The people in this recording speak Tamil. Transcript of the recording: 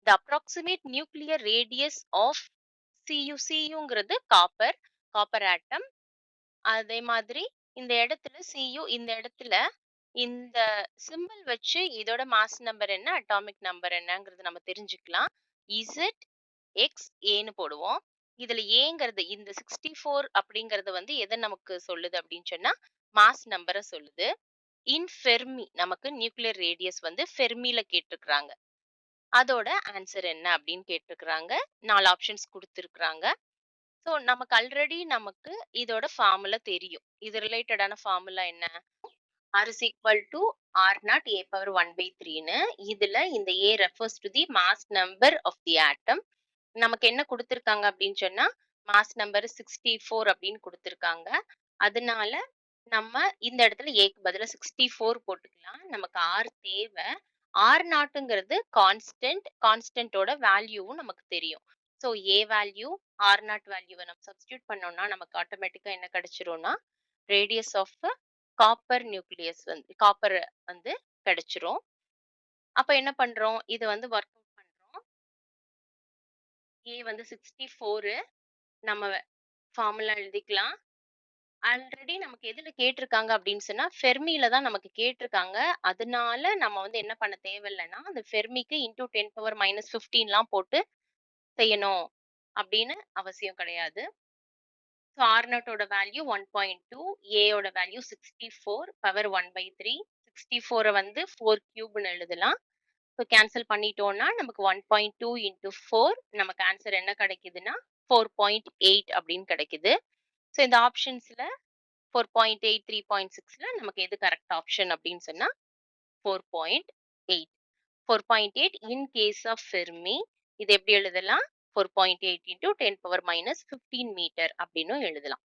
The approximate nuclear radius of CuCuங்கிறது காப்பர் ஆட்டம். அதே மாதிரி இந்த இடத்துல Cu இந்த இடத்துல இந்த சிம்பல் வச்சு இதோட மாஸ் நம்பர் என்ன, அட்டாமிக் நம்பர் என்னங்கிறது நம்ம தெரிஞ்சுக்கலாம். ZXAன்னு போடுவோம். இதுல ஏங்கிறது இந்த 64 அப்படிங்கறது வந்து எதை நமக்கு சொல்லுது அப்படின்னு சொன்னா மாஸ் நம்பரை சொல்லுது. இன் ஃபெர்மி நமக்கு நியூக்ளியர் ரேடியஸ் வந்து ஃபெர்மில கேட்டிருக்கிறாங்க. அதோட ஆன்சர் என்ன அப்படின்னு கேட்டிருக்கிறாங்க. 4 ஆப்ஷன்ஸ் கொடுத்திருக்கிறாங்க. ஸோ நமக்கு ஆல்ரெடி நமக்கு இதோட ஃபார்முலா தெரியும். இது ரிலேட்டடான ஃபார்முலா என்ன? R is equal to R naught A power 1 by 3ன்னு. இதுல இந்த A refers to the mass number of the atom. நமக்கு என்ன கொடுத்திருக்காங்க அப்படின்னு சொன்னா மாஸ் நம்பர் 64 அப்படின்னு கொடுத்திருக்காங்க. அதனால நம்ம இந்த இடத்துல ஏக்கு பதிலா 64 போட்டுக்கலாம். நமக்கு R தேவை. R நாட்டுங்கிறது கான்ஸ்டன்டோட வேல்யூவும் நமக்கு தெரியும். So A value R not வேல்யூவை நம்ம சப்ஸ்டியூட் பண்ணோம்னா நமக்கு ஆட்டோமேட்டிக்கா என்ன கிடைச்சிரும்னா ரேடியஸ் ஆஃப் காப்பர் நியூக்ளியஸ் வந்து காப்பர் வந்து கிடைச்சிரும். அப்ப என்ன பண்றோம், இது வந்து ஒர்க் அவுட் பண்றோம். A வந்து 64 நம்ம ஃபார்முலா எழுதிக்கலாம். ஆல்ரெடி நமக்கு எதுல கேட்டிருக்காங்க அப்படின்னு சொன்னா ஃபெர்மில தான் நமக்கு கேட்டிருக்காங்க. அதனால நம்ம வந்து என்ன பண்ண தேவையில்லைன்னா அந்த ஃபெர்மிக்கு இன்டூ 10⁻−15லாம் போட்டு செய்யணும் அப்படின்னு அவசியம் கிடையாது. ஸோ ஆர் நாட்டோட வேல்யூ 1.2, ஏயோட வேல்யூ 64 பவர் 1/3. 64 வந்து 4 கியூப்னு எழுதலாம். ஸோ கேன்சல் பண்ணிட்டோம்னா நமக்கு 1.2 இன்டூ 4 நமக்கு ஆன்சர் என்ன கிடைக்குதுன்னா 4.8 அப்படின்னு கிடைக்குது. ஸோ இந்த ஆப்ஷன்ஸ்ல 4.8, 3.6ல நமக்கு எது கரெக்ட் ஆப்ஷன் அப்படின்னு சொன்னா 4.8. 4.8 இன் கேஸ் ஆஃப் ஃபெர்மி. இது எப்படி எழுதலாம்? 4.8 into 10⁻−15 மீட்டர் அப்படின்னு எழுதலாம்.